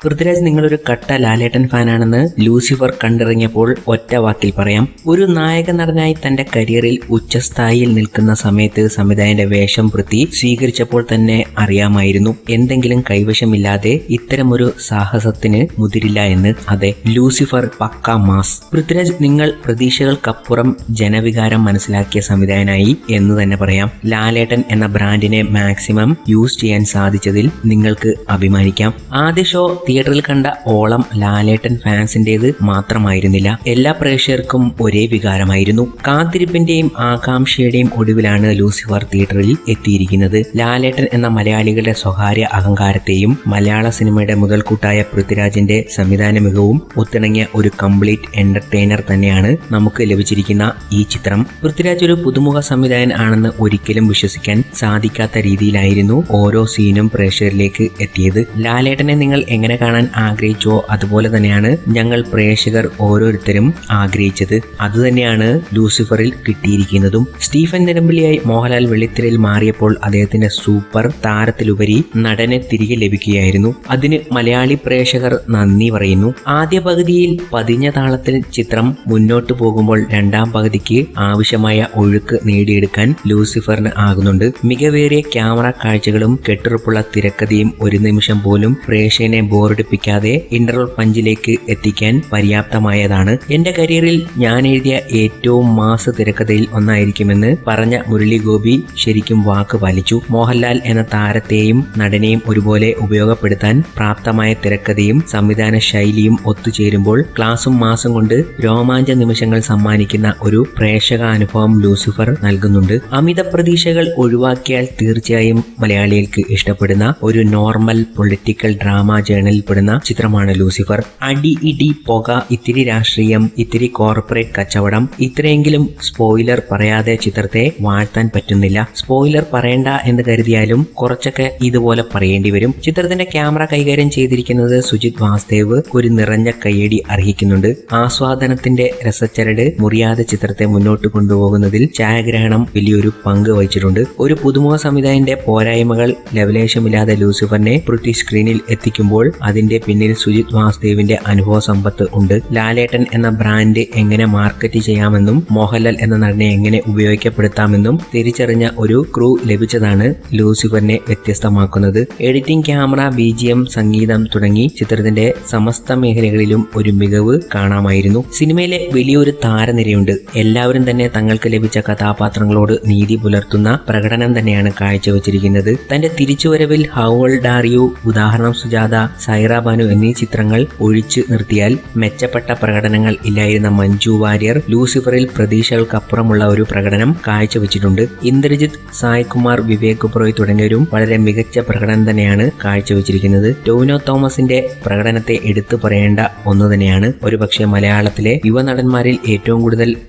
പൃഥ്വിരാജ്, നിങ്ങളൊരു കട്ട ലാലേട്ടൻ ഫാനാണെന്ന് ലൂസിഫർ കണ്ടിറങ്ങിയപ്പോൾ ഒറ്റ വാക്കിൽ പറയാം. ഒരു നായക നടനായി തന്റെ കരിയറിൽ ഉച്ചസ്ഥായിയിൽ നിൽക്കുന്ന സമയത്ത് സംവിധായകന്റെ വേഷം പൃഥ്വി സ്വീകരിച്ചപ്പോൾ തന്നെ അറിയാമായിരുന്നു എന്തെങ്കിലും കൈവശമില്ലാതെ ഇത്തരമൊരു സാഹസത്തിന് മുതിരില്ല എന്ന്. അതെ, ലൂസിഫർ പക്ക മാസ്. പൃഥ്വിരാജ്, നിങ്ങൾ പ്രതീക്ഷകൾക്കപ്പുറം ജനവികാരം മനസ്സിലാക്കിയ സംവിധായകനായി എന്ന് തന്നെ പറയാം. ലാലേട്ടൻ എന്ന ബ്രാൻഡിനെ മാക്സിമം യൂസ് ചെയ്യാൻ സാധിച്ചതിൽ നിങ്ങൾക്ക് അഭിമാനിക്കാം. ആദ്യ ഷോ തിയേറ്ററിൽ കണ്ട ഓളം ലാലേട്ടൻ ഫാൻസിന്റേത് മാത്രമായിരുന്നില്ല, എല്ലാ പ്രേക്ഷകർക്കും ഒരേ വികാരമായിരുന്നു. കാത്തിരിപ്പിന്റെയും ആകാംക്ഷയുടെയും ഒടുവിലാണ് ലൂസിഫർ തിയേറ്ററിൽ എത്തിയിരിക്കുന്നത്. ലാലേട്ടൻ എന്ന മലയാളികളുടെ സ്വകാര്യ അഹങ്കാരത്തെയും മലയാള സിനിമയുടെ മുതൽക്കൂട്ടായ പൃഥ്വിരാജിന്റെ സംവിധാന മികവും ഒത്തിണങ്ങിയ ഒരു കംപ്ലീറ്റ് എന്റർടൈനർ തന്നെയാണ് നമുക്ക് ലഭിച്ചിരിക്കുന്ന ഈ ചിത്രം. പൃഥ്വിരാജ് ഒരു പുതുമുഖ സംവിധായകൻ ആണെന്ന് ഒരിക്കലും വിശ്വസിക്കാൻ സാധിക്കാത്ത രീതിയിലായിരുന്നു ഓരോ സീനും പ്രേക്ഷകരിലേക്ക് എത്തിയത്. ലാലേട്ടനെ നിങ്ങൾ എങ്ങനെ കാണാൻ ആഗ്രഹിച്ചോ അതുപോലെ തന്നെയാണ് ഞങ്ങൾ പ്രേക്ഷകർ ഓരോരുത്തരും ആഗ്രഹിച്ചത്. അതുതന്നെയാണ് ലൂസിഫറിൽ കിട്ടിയിരിക്കുന്നതും. സ്റ്റീഫൻ നെടുമ്പള്ളിയായി മോഹൻലാൽ വെള്ളിത്തിരയിൽ മാറിയപ്പോൾ അദ്ദേഹത്തിന്റെ സൂപ്പർ താരത്തിലുപരി നടനെ തിരികെ ലഭിക്കുകയായിരുന്നു. അതിന് മലയാളി പ്രേക്ഷകർ നന്ദി പറയുന്നു. ആദ്യ പകുതിയിൽ പതിഞ്ഞ താളത്തിൽ ചിത്രം മുന്നോട്ടു പോകുമ്പോൾ രണ്ടാം പകുതിക്ക് ആവശ്യമായ ഒഴുക്ക് നേടിയെടുക്കാൻ ലൂസിഫറിന് ആകുന്നുണ്ട്. മികവേറിയ ക്യാമറ കാഴ്ചകളും കെട്ടുറപ്പുള്ള തിരക്കഥയും ഒരു നിമിഷം പോലും പ്രേക്ഷകനെ ബോറടിപ്പിക്കാതെ ഇന്റർവൽ പഞ്ചിലേക്ക് എത്തിക്കാൻ പര്യാപ്തമായതാണ്. എന്റെ കരിയറിൽ ഞാൻ എഴുതിയ ഏറ്റവും മാസ് തിരക്കഥയിൽ ഒന്നായിരിക്കുമെന്ന് പറഞ്ഞ മുരളി ഗോപി ശരിക്കും വാക്ക് പാലിച്ചു. മോഹൻലാൽ എന്ന താരത്തെയും നടനെയും ഒരുപോലെ ഉപയോഗപ്പെടുത്താൻ പ്രാപ്തമായ തിരക്കഥയും സംവിധാന ശൈലിയും ഒത്തുചേരുമ്പോൾ ക്ലാസും മാസും കൊണ്ട് രോമാഞ്ച നിമിഷങ്ങൾ സമ്മാനിക്കുന്ന ഒരു പ്രേക്ഷകാനുഭവം ലൂസിഫർ നൽകുന്നുണ്ട്. അമിത പ്രതീക്ഷകൾ ഒഴിവാക്കിയാൽ തീർച്ചയായും മലയാളികൾക്ക് ഇഷ്ടപ്പെടുന്ന ഒരു നോർമൽ പൊളിറ്റിക്കൽ ഡ്രാമ ജേണലിൽപ്പെടുന്ന ചിത്രമാണ് ലൂസിഫർ. അടി, ഇടി, പുക, ഇത്തിരി രാഷ്ട്രീയം, ഇത്തിരി കോർപ്പറേറ്റ് കച്ചവടം, ഇത്രയെങ്കിലും സ്പോയിലർ പറയാതെ ചിത്രത്തെ വാഴ്ത്താൻ പറ്റുന്നില്ല. സ്പോയിലർ പറയണ്ട എന്ന് കരുതിയാലും കുറച്ചൊക്കെ ഇതുപോലെ പറയേണ്ടി വരും. ചിത്രത്തിന്റെ ക്യാമറ കൈകാര്യം ചെയ്തിരിക്കുന്നത് സുജിത് വാസുദേവ് ഒരു നിറഞ്ഞ കയ്യടി അർഹിക്കുന്നുണ്ട്. ആസ്വാദനത്തിന്റെ രസച്ചരട് മുറിയാതെ ചിത്രത്തെ മുന്നോട്ട് കൊണ്ടുപോകുന്നതിൽ ഛായാഗ്രഹണം വലിയൊരു പങ്ക് വഹിച്ചിട്ടുണ്ട്. ഒരു പുതുമുഖ സംവിധായകന്റെ പോരായ്മകൾ ലവലേശമില്ലാതെ ലൂസിഫറിനെ പൃഥ്വി സ്ക്രീനിൽ എത്തിക്കുമ്പോൾ അതിന്റെ പിന്നിൽ സുജിത് വാസുദേവിന്റെ അനുഭവ സമ്പത്ത് ഉണ്ട്. ലാലേട്ടൻ എന്ന ബ്രാൻഡ് എങ്ങനെ മാർക്കറ്റ് ചെയ്യാമെന്നും മോഹൻലാൽ എന്ന നടനെ എങ്ങനെ ഉപയോഗിക്കപ്പെടുത്താമെന്നും തിരിച്ചറിഞ്ഞ ഒരു ക്രൂ ലഭിച്ചതാണ് ലൂസിഫറിനെ വ്യത്യസ്തമാക്കുന്നത്. എഡിറ്റിംഗ്, ക്യാമറ, BGM, സംഗീതം തുടങ്ങി ചിത്രത്തിന്റെ സമസ്ത മേഖലകളിലും ഒരു മികവ് കാണാമായിരുന്നു. സിനിമയിലെ വലിയൊരു താരനിരയുണ്ട്. എല്ലാവരും തന്നെ തങ്ങൾക്ക് ലഭിച്ച കഥാപാത്രങ്ങളോട് നീതി പുലർത്തുന്ന പ്രകടനം തന്നെയാണ് കാഴ്ചവെച്ചിരിക്കുന്നത്. തന്റെ തിരിച്ചുവരവിൽ ഹൗ ഓൾഡ് ആർ യു, ഉദാഹരണം സുജാത, സൈറ ബാനു എന്നീ ചിത്രങ്ങൾ ഒഴിച്ചു നിർത്തിയാൽ മെച്ചപ്പെട്ട പ്രകടനങ്ങൾ ഇല്ലായിരുന്ന മഞ്ജു വാര്യർ ലൂസിഫറിൽ പ്രതീക്ഷകൾക്കപ്പുറമുള്ള ഒരു പ്രകടനം കാഴ്ചവെച്ചിട്ടുണ്ട്. ഇന്ദ്രജിത്ത്, സായ് കുമാർ, വിവേക് ഒബ്റോയ് തുടങ്ങിയവരും വളരെ മികച്ച പ്രകടനം തന്നെയാണ് കാഴ്ചവെച്ചിരിക്കുന്നത്. ടൊവിനോ തോമസിന്റെ പ്രകടനത്തെ എടുത്തു പറയേണ്ട ഒന്ന് തന്നെയാണ്. ഒരുപക്ഷെ മലയാളത്തിലെ യുവനടന്മാരിൽ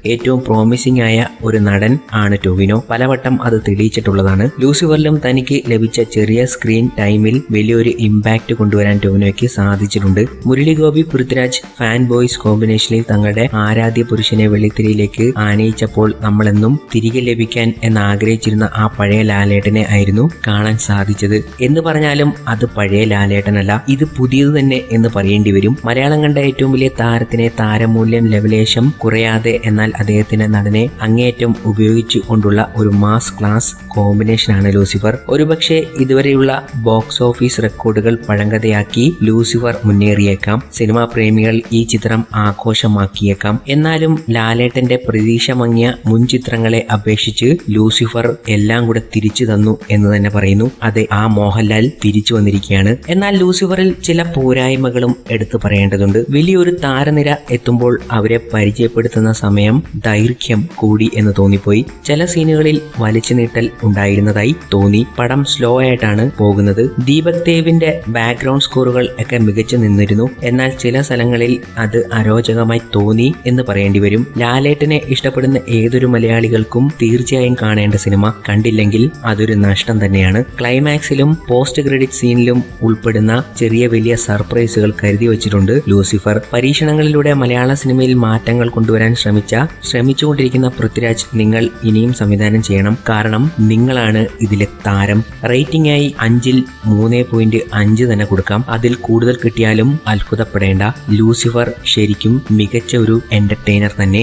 ഏറ്റവും പ്രോമിസിംഗ് ആയ ഒരു നടൻ ആണ് ടൊവിനോ. പലവട്ടം അത് തെളിയിച്ചിട്ടുള്ളതാണ്. ലൂസിഫറിലും തനിക്ക് ലഭിച്ച ചെറിയ സ്ക്രീൻ ടൈമിൽ വലിയൊരു ഇമ്പാക്ട് കൊണ്ടുവരാൻ ടൊവിനോയ്ക്ക് സാധിച്ചിട്ടുണ്ട്. മുരളി ഗോപി, പൃഥ്വിരാജ് ഫാൻ ബോയ്സ് കോമ്പിനേഷനിൽ തങ്ങളുടെ ആരാധ്യ പുരുഷനെ വെള്ളിത്തിരയിലേക്ക് ആനയിച്ചപ്പോൾ നമ്മളെന്നും തിരികെ ലഭിക്കാൻ എന്നാഗ്രഹിച്ചിരുന്ന ആ പഴയ ലാലേട്ടനെ ആയിരുന്നു കാണാൻ സാധിച്ചത്. എന്ന് പറഞ്ഞാലും അത് പഴയ ലാലേട്ടനല്ല, ഇത് പുതിയത് തന്നെ എന്ന് പറയേണ്ടി വരും. മലയാളം കണ്ട ഏറ്റവും വലിയ താരത്തിനെ താരമൂല്യം ലവലേശം കുറയാതെ എന്നാൽ അദ്ദേഹത്തിന്റെ നടനെ അങ്ങേയറ്റം ഉപയോഗിച്ചു കൊണ്ടുള്ള ഒരു മാസ് ക്ലാസ് കോമ്പിനേഷനാണ് ലൂസിഫർ. ഒരുപക്ഷെ ഇതുവരെയുള്ള ബോക്സ് ഓഫീസ് റെക്കോർഡുകൾ പഴങ്കഥയാക്കി ലൂസിഫർ മുന്നേറിയേക്കാം. സിനിമാ പ്രേമികൾ ഈ ചിത്രം ആഘോഷമാക്കിയേക്കാം. എന്നാലും ലാലേട്ടന്റെ പ്രതീക്ഷ മങ്ങിയ മുൻ ചിത്രങ്ങളെ അപേക്ഷിച്ച് ലൂസിഫർ എല്ലാം കൂടെ തിരിച്ചു തന്നു എന്ന് തന്നെ പറയുന്നു. അതെ, ആ മോഹൻലാൽ തിരിച്ചു വന്നിരിക്കുകയാണ്. എന്നാൽ ലൂസിഫറിൽ ചില പോരായ്മകളും എടുത്തു പറയേണ്ടതുണ്ട്. വലിയൊരു താരനിര എത്തുമ്പോൾ അവരെ പരിചയപ്പെടുത്തുന്ന സമയം ദൈർഘ്യം കൂടി എന്ന് തോന്നിപ്പോയി. ചില സീനുകളിൽ വലിച്ചു നീട്ടൽ ഉണ്ടായിരുന്നതായി തോന്നി. പടം സ്ലോ ആയിട്ടാണ് പോകുന്നത്. ദീപക് ദേവിന്റെ ബാക്ക്ഗ്രൗണ്ട് സ്കോറുകൾ ഒക്കെ മികച്ചു നിന്നിരുന്നു. എന്നാൽ ചില സ്ഥലങ്ങളിൽ അത് അരോചകമായി തോന്നി എന്ന് പറയേണ്ടി വരും. ലാലേട്ടനെ ഇഷ്ടപ്പെടുന്ന ഏതൊരു മലയാളികൾക്കും തീർച്ചയായും കാണേണ്ട സിനിമ. കണ്ടില്ലെങ്കിൽ അതൊരു നഷ്ടം തന്നെയാണ്. ക്ലൈമാക്സിലും പോസ്റ്റ് ക്രെഡിറ്റ് സീനിലും ഉൾപ്പെടുന്ന ചെറിയ വലിയ സർപ്രൈസുകൾ കരുതി വച്ചിട്ടുണ്ട് ലൂസിഫർ. പരീക്ഷണങ്ങളിലൂടെ മലയാള സിനിമയിൽ മാറ്റങ്ങൾ കൊണ്ടുവരാൻ ശ്രമിച്ചുകൊണ്ടിരിക്കുന്ന പൃഥ്വിരാജ്, നിങ്ങൾ ഇനിയും സംവിധാനം ചെയ്യണം. കാരണം നിങ്ങളാണ് ഇതിലെ താരം. റേറ്റിംഗ് ആയി 5-ൽ 3.5 തന്നെ കൊടുക്കാം. അതിൽ കൂടുതൽ കിട്ടിയാലും അത്ഭുതപ്പെടേണ്ട. ലൂസിഫർ ശരിക്കും മികച്ച ഒരു എന്റർടൈനർ തന്നെ.